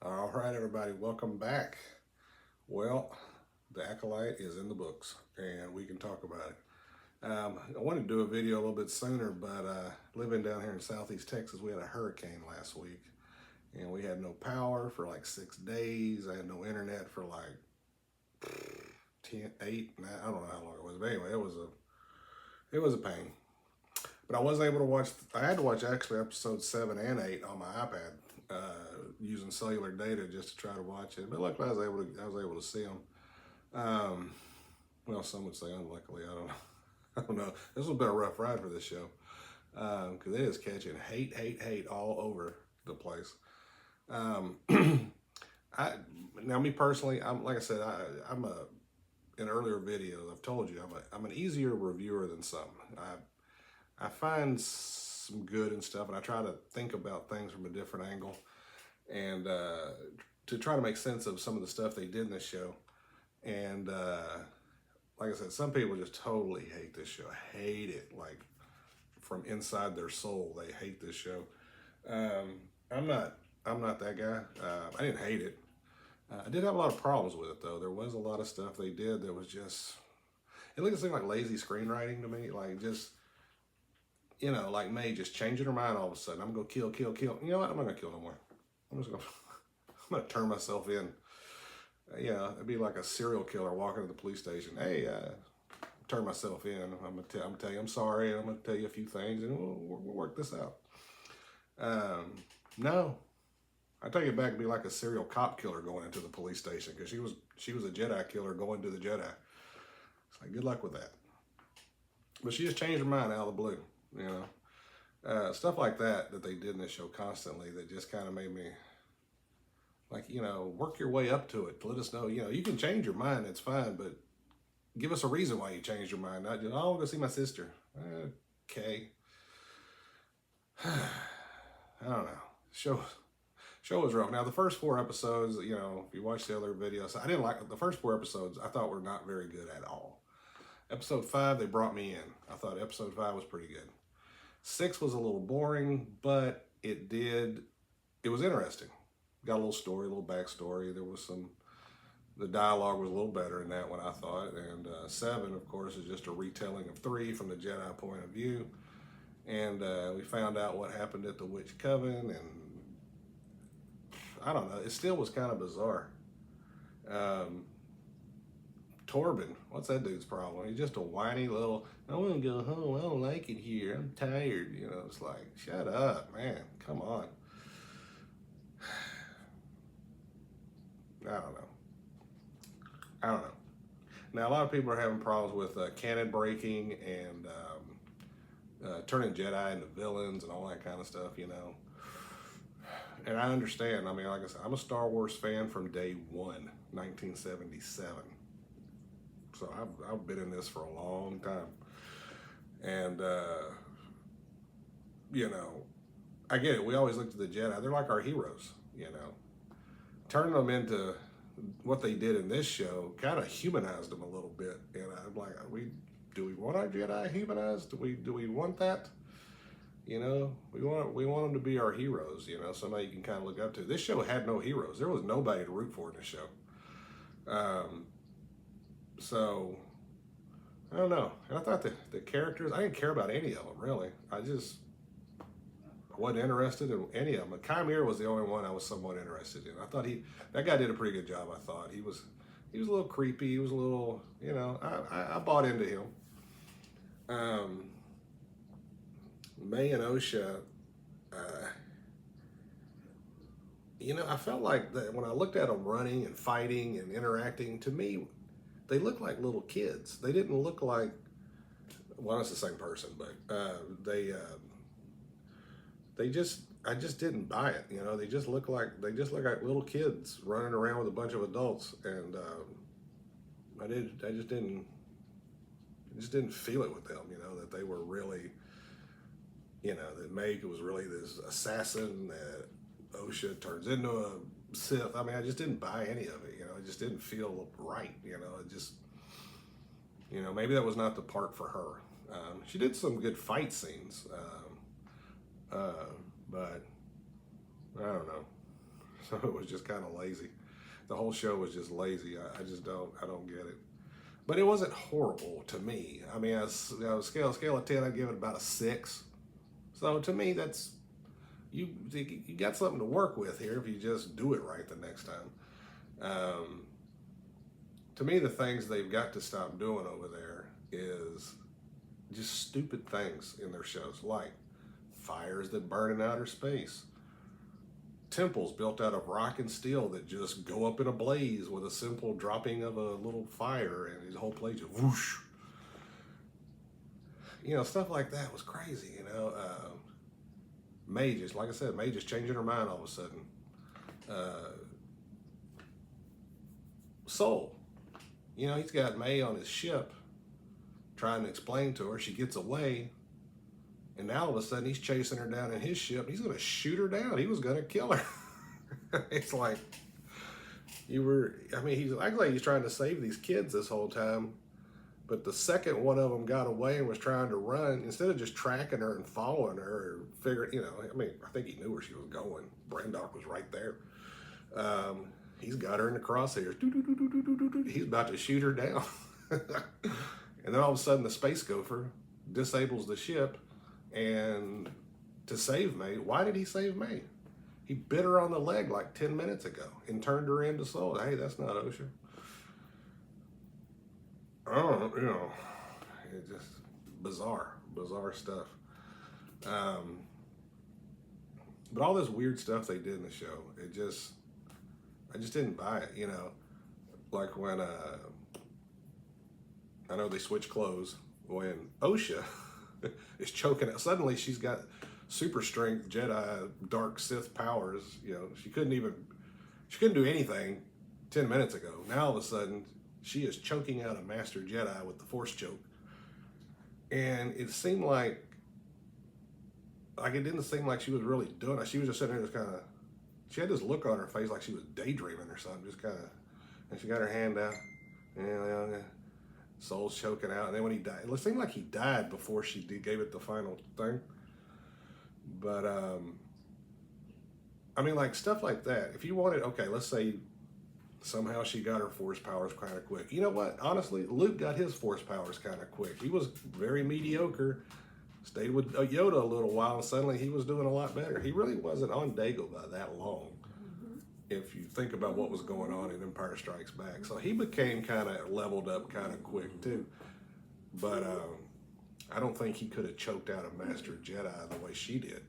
All right, everybody, welcome back. Well, the Acolyte is in the books, and we can talk about it. I wanted to do a video a little bit sooner, but living down here in Southeast Texas, we had a hurricane last week, and we had no power for like 6 days. I had no internet for like 10, 8, 9, I don't know how long it was, but anyway, it was a pain. But I was able to watch. I had to watch actually episodes 7 and 8 on my iPad using cellular data just to try to watch it. But luckily, I was able to see them. Well, some would say unluckily. I don't know. I don't know. This has been a rough ride for this show because it is catching hate all over the place. I Now me personally, I'm like I said, I'm a in earlier videos I've told you I'm an easier reviewer than some. I find some good and stuff, and I try to think about things from a different angle, and to try to make sense of some of the stuff they did in this show. And like I said, some people just totally hate this show, hate it, like from inside their soul. They hate this show. I'm not that guy. I didn't hate it. I did have a lot of problems with it though. There was a lot of stuff they did that was just, it looked like lazy screenwriting to me, like just, like May just changing her mind all of a sudden. I'm gonna kill. You know what? I'm not gonna kill no more. I'm just gonna, I'm gonna turn myself in. It'd be like a serial killer walking to the police station. Hey, turn myself in. I'm gonna tell you I'm sorry, and I'm gonna tell you a few things, and we'll work this out. No, I take it back to be like a serial cop killer going into the police station because she was a Jedi killer going to the Jedi. It's like good luck with that. But she just changed her mind out of the blue. Stuff like that they did in this show constantly that just kind of made me like, work your way up to it. Let us know, you can change your mind, it's fine, but give us a reason why you changed your mind. Not just, oh, I'll go see my sister. Okay. I don't know. Show was rough. Now, the first 4 episodes, if you watch the other videos, I didn't like the first 4 episodes. I thought were not very good at all. Episode 5, they brought me in. I thought episode 5 was pretty good. 6 was a little boring, but it was interesting. Got a little story, a little backstory. The dialogue was a little better in that one, I thought. And 7, of course, is just a retelling of 3 from the Jedi point of view. And we found out what happened at the Witch Coven, and I don't know, it still was kind of bizarre. Torben, what's that dude's problem? He's just a whiny little, I want to go home, I don't like it here, I'm tired. It's like, shut up, man, come on. I don't know. Now, a lot of people are having problems with canon breaking and turning Jedi into villains and all that kind of stuff, And I understand. I mean, like I said, I'm a Star Wars fan from day one, 1977. So I've been in this for a long time. And, I get it. We always look to the Jedi. They're like our heroes, Turning them into what they did in this show kind of humanized them a little bit. And I'm like, do we want our Jedi humanized? Do we want that? We want them to be our heroes. Somebody you can kind of look up to. This show had no heroes. There was nobody to root for in the show. So I don't know. And I thought the characters, I didn't care about any of them really. I wasn't interested in any of them. Chimera was the only one I was somewhat interested in. I thought that guy did a pretty good job. I thought he was a little creepy. He was a little, I bought into him. May and Osha, I felt like that when I looked at them running and fighting and interacting, to me, they looked like little kids. They didn't look like, well, it's the same person, but I just didn't buy it. They just look like little kids running around with a bunch of adults, and I just didn't feel it with them. That they were really, that Meg was really this assassin that Osha turns into a Sith. I mean, I just didn't buy any of it. It just didn't feel right. It just, maybe that was not the part for her. She did some good fight scenes. But I don't know. So it was just kind of lazy. The whole show was just lazy. I just don't get it. But it wasn't horrible to me. I mean, scale of 10, I'd give it about a 6. So to me, that's you got something to work with here if you just do it right the next time. To me, the things they've got to stop doing over there is just stupid things in their shows, like fires that burn in outer space, temples built out of rock and steel that just go up in a blaze with a simple dropping of a little fire, and the whole place just whoosh. You know, stuff like that was crazy. You know, May just, like I said, May just changing her mind all of a sudden. Soul, you know, he's got May on his ship trying to explain to her. She gets away, and now all of a sudden he's chasing her down in his ship. He's going to shoot her down. He was going to kill her. It's like, he's actually he's trying to save these kids this whole time. But the second one of them got away and was trying to run, instead of just tracking her and following her or figuring, you know, I mean, I think he knew where she was going. Brandok was right there. He's got her in the crosshairs. He's about to shoot her down. And then all of a sudden the space gopher disables the ship, and to save May, why did he save May? He bit her on the leg like 10 minutes ago and turned her into Soul. Hey, that's not OSHA. Oh, you know, it's just bizarre stuff. But all this weird stuff they did in the show, I just didn't buy it, you know. Like when, I know they switch clothes, when OSHA is choking out, suddenly she's got super strength Jedi dark Sith powers, you know, she couldn't do anything 10 minutes ago. Now all of a sudden, she is choking out a Master Jedi with the Force choke. And it seemed like it didn't seem like she was really doing it. She was just sitting there just kind of, she had this look on her face like she was daydreaming or something, just kind of, and she got her hand out, and Soul's choking out. And then when he died, it seemed like he died before she gave it the final thing. But, I mean, like stuff like that. If you wanted, okay, let's say somehow she got her Force powers kind of quick. You know what? Honestly, Luke got his Force powers kind of quick. He was very mediocre, stayed with Yoda a little while, and suddenly he was doing a lot better. He really wasn't on Dagobah that long, if you think about what was going on in Empire Strikes Back. So he became kind of leveled up kind of quick too. But I don't think he could have choked out a Master Jedi the way she did.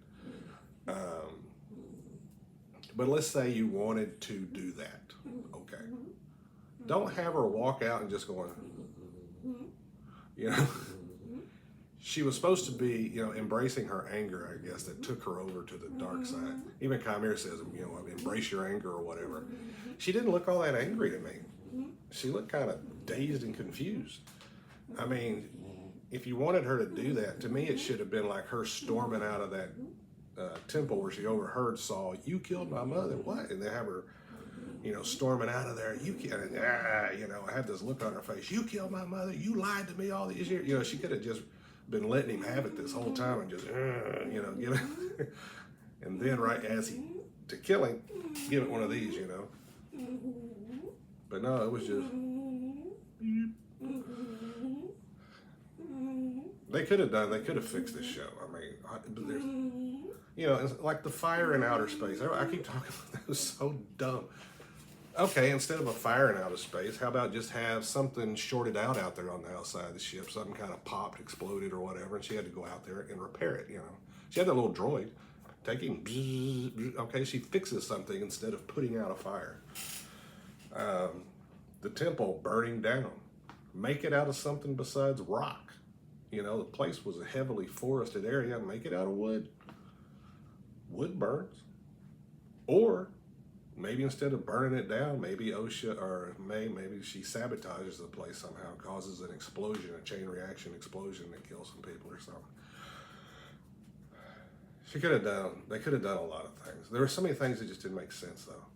But let's say you wanted to do that. Okay. Don't have her walk out and just going, you know. She was supposed to be, you know, embracing her anger, I guess, that took her over to the dark side. Even Chimera says, you know, embrace your anger or whatever. She didn't look all that angry to me. She looked kind of dazed and confused. I mean, if you wanted her to do that, to me it should have been like her storming out of that temple where she overheard Saul, you killed my mother, what? And they have her, you know, storming out of there, you know, I had this look on her face, you killed my mother, you lied to me all these years. You know, she could have just been letting him have it this whole time and just, you know, give it. And then right as to kill him, give it one of these, you know. But no, it was just, they could have fixed this show. I mean, there's, you know, it's like the fire in outer space. I keep talking about that. Was so dumb. Okay, instead of a fire in outer space, how about just have something shorted out there on the outside of the ship, something kind of popped, exploded or whatever, and she had to go out there and repair it, you know. She had that little droid taking, okay, she fixes something instead of putting out a fire. The temple burning down. Make it out of something besides rock. You know, the place was a heavily forested area. Make it out of wood. Wood burns. Or maybe instead of burning it down, maybe OSHA or maybe she sabotages the place somehow, causes an explosion, a chain reaction explosion that kills some people or something. They could have done a lot of things. There were so many things that just didn't make sense though.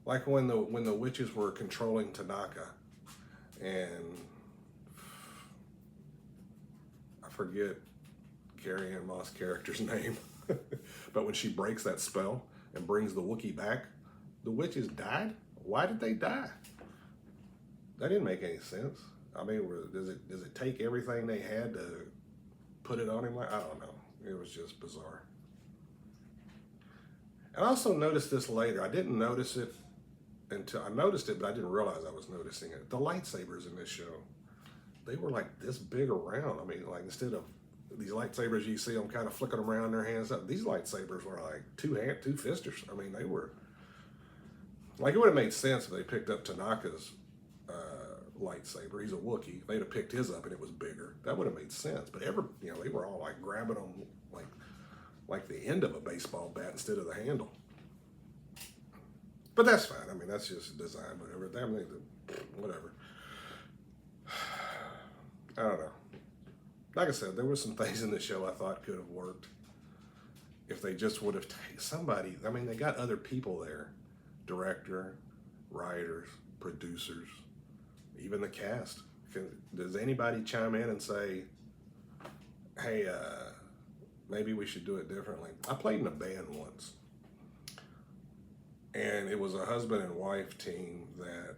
Like when the witches were controlling Tanaka, and I forget Carrie Ann Moss' character's name, but when she breaks that spell, and brings the Wookiee back. The witches died? Why did they die? That didn't make any sense. I mean, does it take everything they had to put it on him? I don't know. It was just bizarre. And I also noticed this later. I didn't notice it until I noticed it, but I didn't realize I was noticing it. The lightsabers in this show, they were like this big around. I mean, like instead of these lightsabers, you see them kind of flicking around in their hands up. These lightsabers were like two fisters. I mean, they were like, it would have made sense if they picked up Tanaka's lightsaber. He's a Wookiee. If they'd have picked his up and it was bigger, that would have made sense. But they were all like grabbing them like the end of a baseball bat instead of the handle. But that's fine. I mean, that's just design, whatever. Whatever. I don't know. Like I said, there were some things in the show I thought could have worked if they just would have taken somebody. I mean, they got other people there. Director, writers, producers, even the cast. Does anybody chime in and say, hey, maybe we should do it differently? I played in a band once. And it was a husband and wife team that,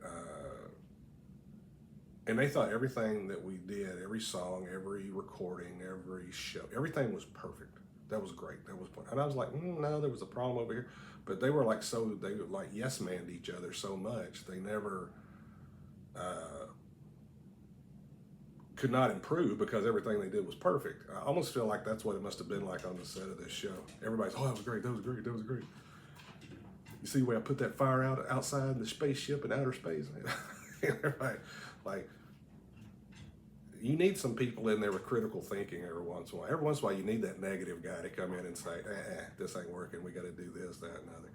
and they thought everything that we did, every song, every recording, every show, everything was perfect. That was great. That was, and I was like, no, there was a problem over here. But they were like, they were like yes manned each other so much. They never could not improve because everything they did was perfect. I almost feel like that's what it must have been like on the set of this show. Everybody's, oh, that was great, that was great, that was great. You see where I put that fire outside the spaceship in outer space? Everybody, like, you need some people in there with critical thinking every once in a while. Every once in a while, you need that negative guy to come in and say, this ain't working. We got to do this, that, and other.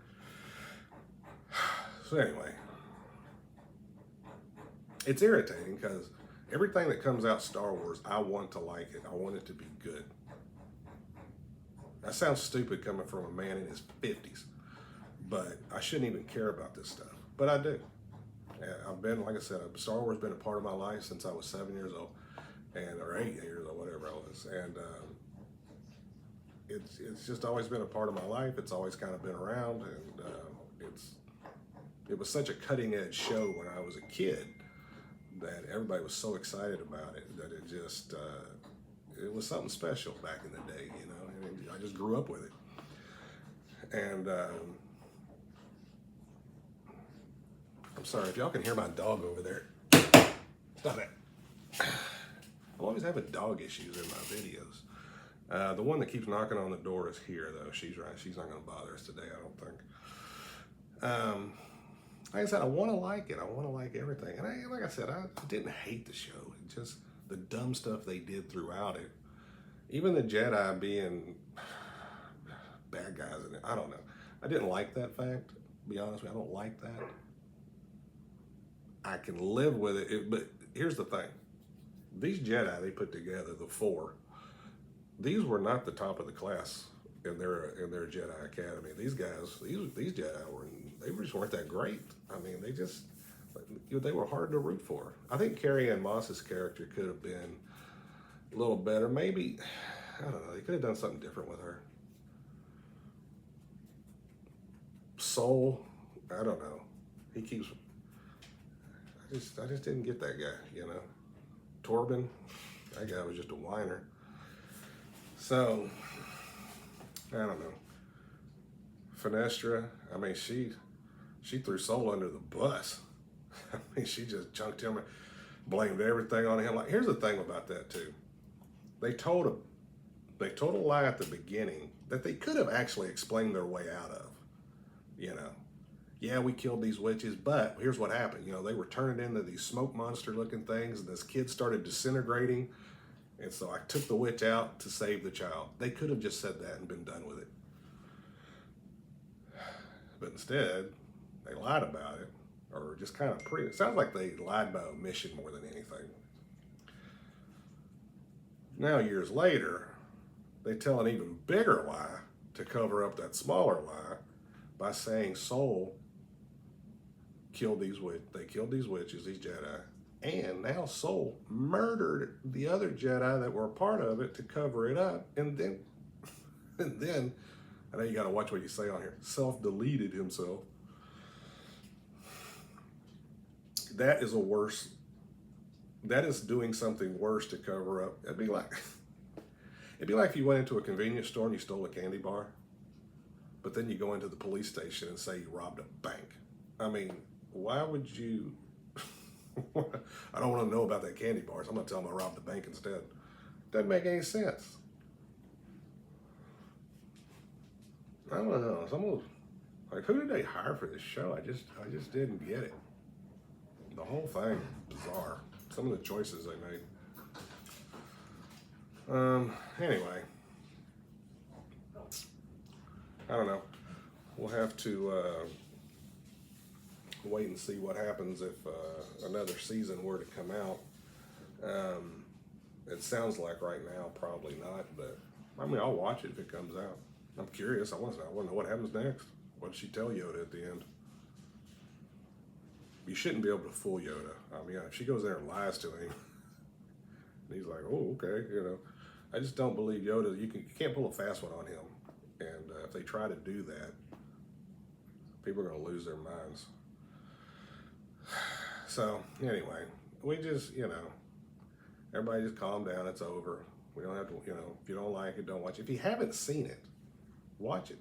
So anyway, it's irritating because everything that comes out Star Wars, I want to like it. I want it to be good. That sounds stupid coming from a man in his 50s, but I shouldn't even care about this stuff. But I do. I've been, like I said, Star Wars has been a part of my life since I was 7 years old. Or 8 years or whatever I was, and it's just always been a part of my life. It's always kind of been around, and it was such a cutting edge show when I was a kid that everybody was so excited about it that it just it was something special back in the day, you know. And I just grew up with it, and I'm sorry if y'all can hear my dog over there. Stop it. I'm always having dog issues in my videos. The one that keeps knocking on the door is here, though. She's right. She's not going to bother us today, I don't think. Like I said, I want to like it. I want to like everything. And like I said, I didn't hate the show. It just the dumb stuff they did throughout it. Even the Jedi being bad guys in it. I don't know. I didn't like that fact. To be honest with you, I don't like that. I can live with it, but here's the thing. These Jedi they put together, the 4, these were not the top of the class in their Jedi Academy. These guys, these Jedi they just weren't that great. I mean, they were hard to root for. I think Carrie-Anne Moss's character could have been a little better. Maybe, I don't know, they could have done something different with her. Soul, I don't know. He keeps, I just didn't get that guy, you know. Torben, that guy was just a whiner. So, I don't know. Finestra, I mean, she threw Soul under the bus. I mean, she just chunked him and blamed everything on him. Like, here's the thing about that too. They told a lie at the beginning that they could have actually explained their way out of. You know, yeah, we killed these witches, but here's what happened. You know, they were turning into these smoke monster looking things, and this kid started disintegrating. And so I took the witch out to save the child. They could have just said that and been done with it. But instead, they lied about it, or just kind of it sounds like they lied by omission more than anything. Now, years later, they tell an even bigger lie to cover up that smaller lie by saying Soul killed these witches, these Jedi, and now Soul murdered the other Jedi that were a part of it to cover it up, and then I know you got to watch what you say on here. Self-deleted himself. That is a worse. That is doing something worse to cover up. It'd be like if you went into a convenience store and you stole a candy bar, but then you go into the police station and say you robbed a bank. I mean, why would you? I don't want to know about that candy bar, so I'm going to tell them I robbed the bank instead. Doesn't make any sense. I don't know. Someone like, who did they hire for this show? I just didn't get it. The whole thing, bizarre. Some of the choices they made. Anyway, I don't know. We'll have to wait and see what happens if another season were to come out. It sounds like right now probably not, but I mean, I'll watch it if it comes out. I'm curious. I want to know what happens next. What did she tell Yoda at the end? You shouldn't be able to fool Yoda. I mean, if she goes there and lies to him, and he's like, "Oh, okay," you know. I just don't believe Yoda. You can't pull a fast one on him, and if they try to do that, people are going to lose their minds. So anyway, we just, everybody just calm down. It's over. We don't have to, if you don't like it, don't watch it. If you haven't seen it, watch it.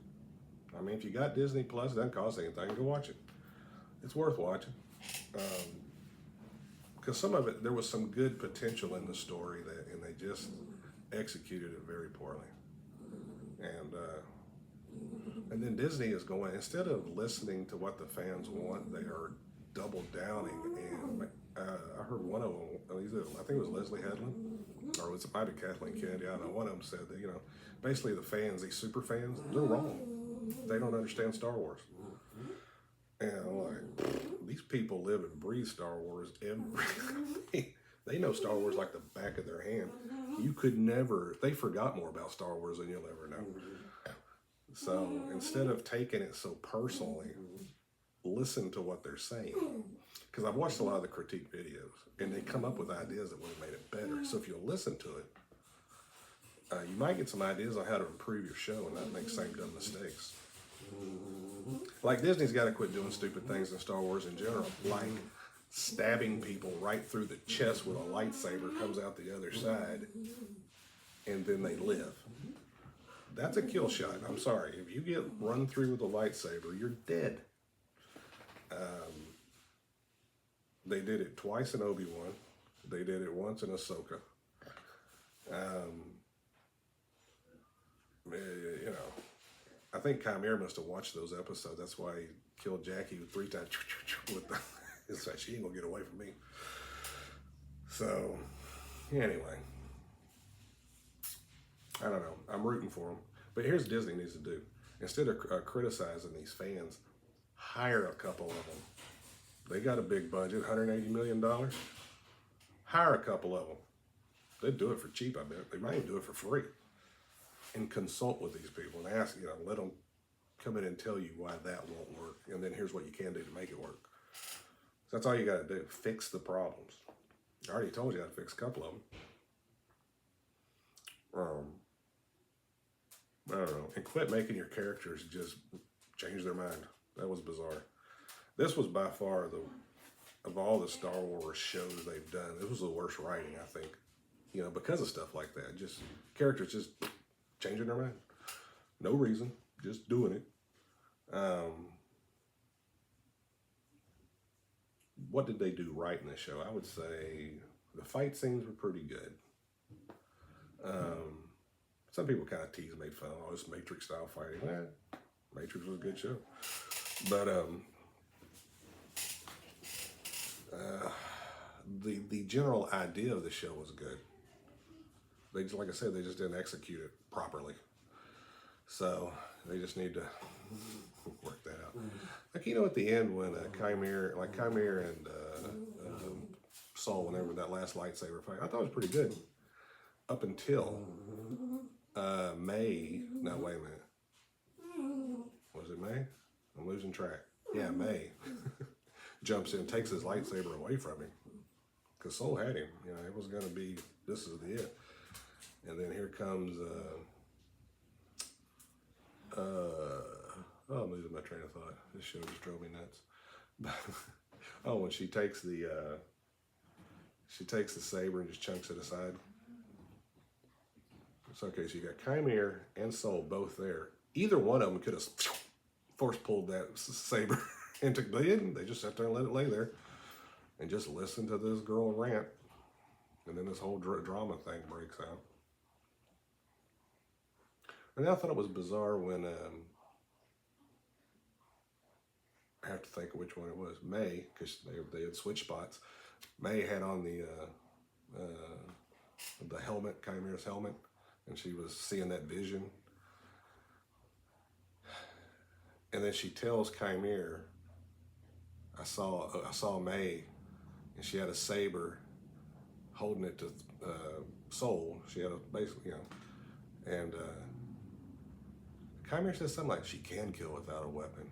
I mean, if you got Disney Plus, it doesn't cost anything. Go watch it. It's worth watching. Because some of it, there was some good potential in the story and they just executed it very poorly. And then Disney is going, instead of listening to what the fans want, they are double downing. And I heard one of them, I think it was Leslie Headland, or it might be Kathleen Kennedy. I don't know. One of them said that, basically the fans, these super fans, they're wrong. They don't understand Star Wars. And I'm like, these people live and breathe Star Wars they know Star Wars like the back of their hand. You could never, they forgot more about Star Wars than you'll ever know. So instead of taking it so personally, listen to what they're saying. Because I've watched a lot of the critique videos, and they come up with ideas that would have made it better. So if you'll listen to it, you might get some ideas on how to improve your show and not make same dumb mistakes. Like Disney's got to quit doing stupid things in Star Wars in general, like stabbing people right through the chest with a lightsaber comes out the other side, and then they live. That's a kill shot. I'm sorry. If you get run through with a lightsaber, you're dead. They did it twice in Obi-Wan. They did it once in Ahsoka. I think Chimera must have watched those episodes. That's why he killed Jackie 3 times. It's like, she ain't gonna get away from me. So, anyway. I don't know. I'm rooting for them. But here's what Disney needs to do. Instead of criticizing these fans, hire a couple of them. They got a big budget, $180 million. Hire a couple of them. They'd do it for cheap, I bet. They might even do it for free. And consult with these people and ask, let them come in and tell you why that won't work. And then here's what you can do to make it work. So that's all you got to do. Fix the problems. I already told you how to fix a couple of them. I don't know. And quit making your characters just change their mind. That was bizarre. This was by far of all the Star Wars shows they've done, this was the worst writing, I think. Because of stuff like that. Just characters just changing their mind. No reason. Just doing it. What did they do right in this show? I would say the fight scenes were pretty good. Some people kind of tease, made fun of all this Matrix style fighting. Matrix was a good show. But the general idea of the show was good. They just, like I said, they just didn't execute it properly. So they just need to work that out. Like, at the end when Chimera and Saul, whenever that last lightsaber fight, I thought it was pretty good. Up until May, no, wait a minute. Was it May? I'm losing track. Yeah, May jumps in, takes his lightsaber away from him. Because Soul had him. It was going to be, this is the it. And then here comes I'm losing my train of thought. This show just drove me nuts. Oh, when she takes the saber and just chunks it aside. It's okay. So you got Chimere and Soul both there. Either one of them could have force pulled that saber into. They didn't. They just sat there and let it lay there, and just listened to this girl rant, and then this whole drama thing breaks out. And I thought it was bizarre when I have to think of which one it was. May, because they had switched spots. May had on the helmet, Chimere's helmet, and she was seeing that vision. And then she tells Chimere, I saw May, and she had a saber holding it to Soul. She had basically, and Chimere says something like, she can kill without a weapon.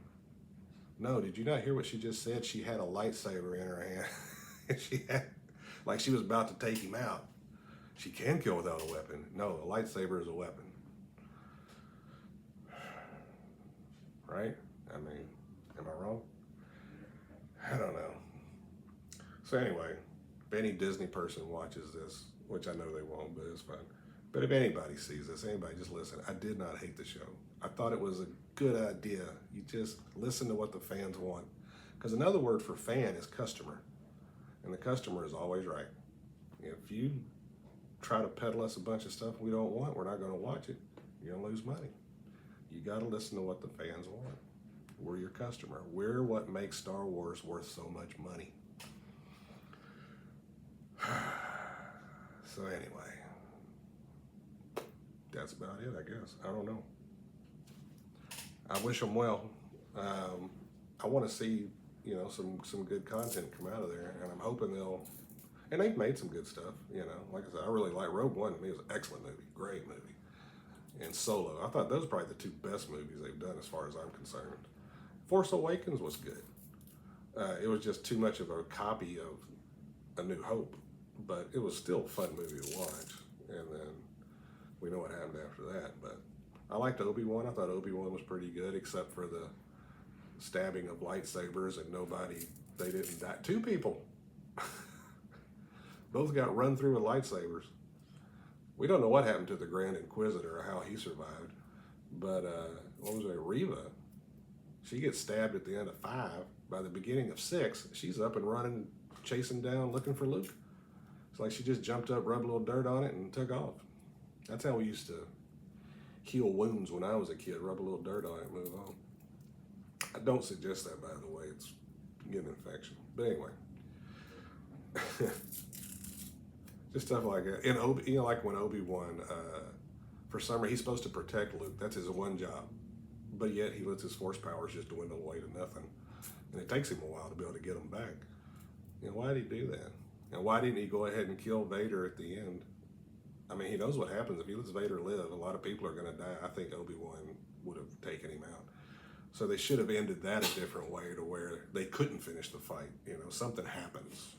No, did you not hear what she just said? She had a lightsaber in her hand. And she had, like she was about to take him out. She can kill without a weapon. No, a lightsaber is a weapon. Right? I mean, am I wrong? I don't know. So anyway, if any Disney person watches this, which I know they won't, but it's fine. But if anybody sees this, anybody just listen. I did not hate the show. I thought it was a good idea. You just listen to what the fans want. Because another word for fan is customer. And the customer is always right. If you try to peddle us a bunch of stuff we don't want, we're not going to watch it. You're going to lose money. You got to listen to what the fans want. We're your customer. We're what makes Star Wars worth so much money. So anyway, that's about it, I guess. I don't know. I wish them well. I want to see, some good content come out of there, and I'm hoping they'll. And they've made some good stuff, Like I said, I really like Rogue One. To me, it was an excellent movie, great movie. And Solo, I thought those were probably the two best movies they've done as far as I'm concerned. Force Awakens was good. It was just too much of a copy of A New Hope, but it was still a fun movie to watch. And then we know what happened after that. But I liked Obi-Wan. I thought Obi-Wan was pretty good, except for the stabbing of lightsabers and they didn't die. Two people. Both got run through with lightsabers. We don't know what happened to the Grand Inquisitor or how he survived. But, what was it, Reva? She gets stabbed at the end of 5. By the beginning of 6, she's up and running, chasing down, looking for Luke. It's like she just jumped up, rubbed a little dirt on it, and took off. That's how we used to heal wounds when I was a kid. Rub a little dirt on it and move on. I don't suggest that, by the way. It's getting an infection. But anyway. Just stuff like that. And like when Obi-Wan, for some reason, he's supposed to protect Luke. That's his one job. But yet he lets his force powers just dwindle away to nothing. And it takes him a while to be able to get them back. Why did he do that? And why didn't he go ahead and kill Vader at the end? I mean, he knows what happens. If he lets Vader live, a lot of people are going to die. I think Obi-Wan would have taken him out. So they should have ended that a different way to where they couldn't finish the fight. Something happens.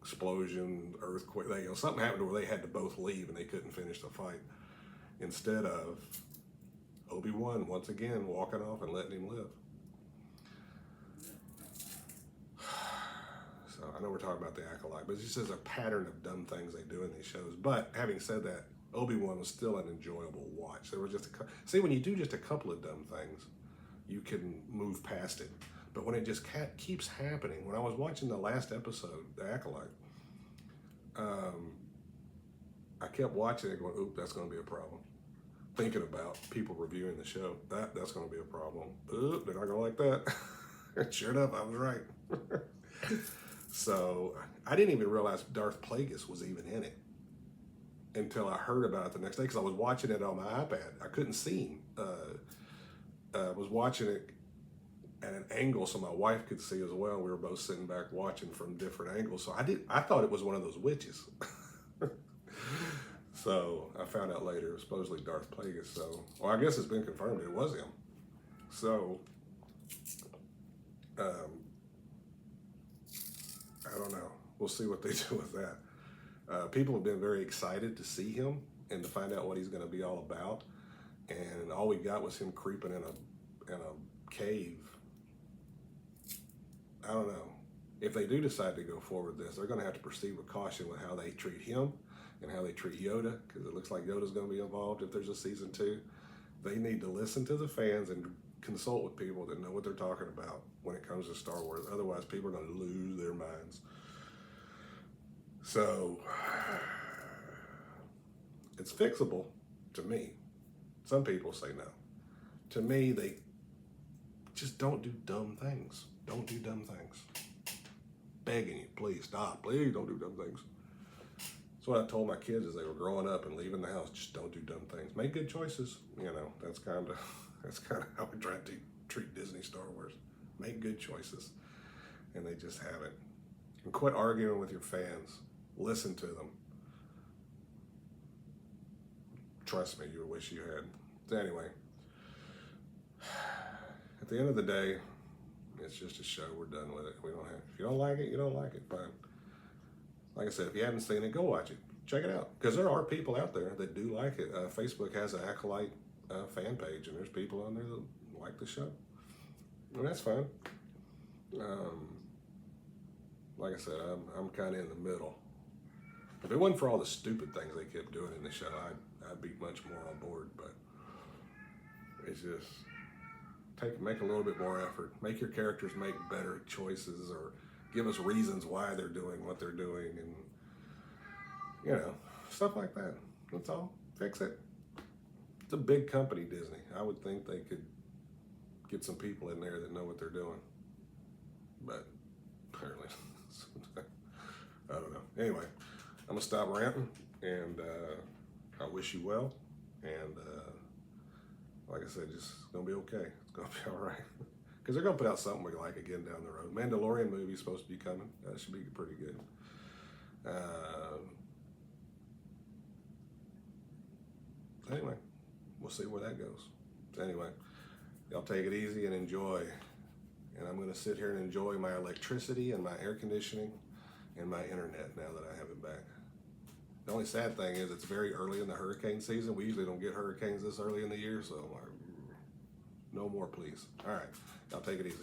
Explosion, earthquake, something happened where they had to both leave and they couldn't finish the fight. Instead of Obi-Wan, once again, walking off and letting him live. So I know we're talking about the Acolyte, but it's just a pattern of dumb things they do in these shows. But having said that, Obi-Wan was still an enjoyable watch. There was just when you do just a couple of dumb things, you can move past it. But when it just keeps happening, when I was watching the last episode, The Acolyte, I kept watching it going, oop, that's going to be a problem. Thinking about people reviewing the show, that's going to be a problem. Oop, they're not going to like that. Sure enough, I was right. So I didn't even realize Darth Plagueis was even in it until I heard about it the next day, because I was watching it on my iPad. I couldn't see him. I was watching it at an angle so my wife could see as well. We were both sitting back watching from different angles. So I thought it was one of those witches. So I found out later it was supposedly Darth Plagueis. So, well, I guess it's been confirmed it was him. So, I don't know. We'll see what they do with that. People have been very excited to see him and to find out what he's going to be all about. and all we got was him creeping in a cave. I don't know. If they do decide to go forward with this, they're going to have to proceed with caution with how they treat him and how they treat Yoda, because it looks like Yoda's going to be involved if there's a season 2. They need to listen to the fans and consult with people that know what they're talking about when it comes to Star Wars. Otherwise, people are going to lose their minds. So, it's fixable to me. Some people say no. To me, they just don't do dumb things. Don't do dumb things. Begging you, please stop. Please don't do dumb things. That's what I told my kids as they were growing up and leaving the house. Just don't do dumb things. Make good choices. You know, that's kind of how we try to treat Disney Star Wars. Make good choices. And they just haven't. And quit arguing with your fans. Listen to them. Trust me, you would wish you had. So anyway, at the end of the day, it's just a show. We're done with it. We don't have. If you don't like it, you don't like it. Fine. Like I said, if you haven't seen it, go watch it. Check it out. Because there are people out there that do like it. Facebook has an Acolyte fan page, and there's people on there that like the show. And that's fine. Like I said, I'm kind of in the middle. If it wasn't for all the stupid things they kept doing in the show, I'd be much more on board. But it's just make a little bit more effort. Make your characters make better choices, or give us reasons why they're doing what they're doing, and you know, stuff like that. That's all. Fix it. It's a big company, Disney. I would think they could get some people in there that know what they're doing, but apparently, I don't know. Anyway, I'm gonna stop ranting, and I wish you well, and like I said, just gonna be okay. It's gonna be all right. Because they're gonna put out something we like again down the road. Mandalorian movie's supposed to be coming. That should be pretty good. Anyway, we'll see where that goes. So anyway, y'all take it easy and enjoy. And I'm gonna sit here and enjoy my electricity and my air conditioning and my internet now that I have it back. The only sad thing is it's very early in the hurricane season. We usually don't get hurricanes this early in the year, so no more, please. All right, y'all take it easy.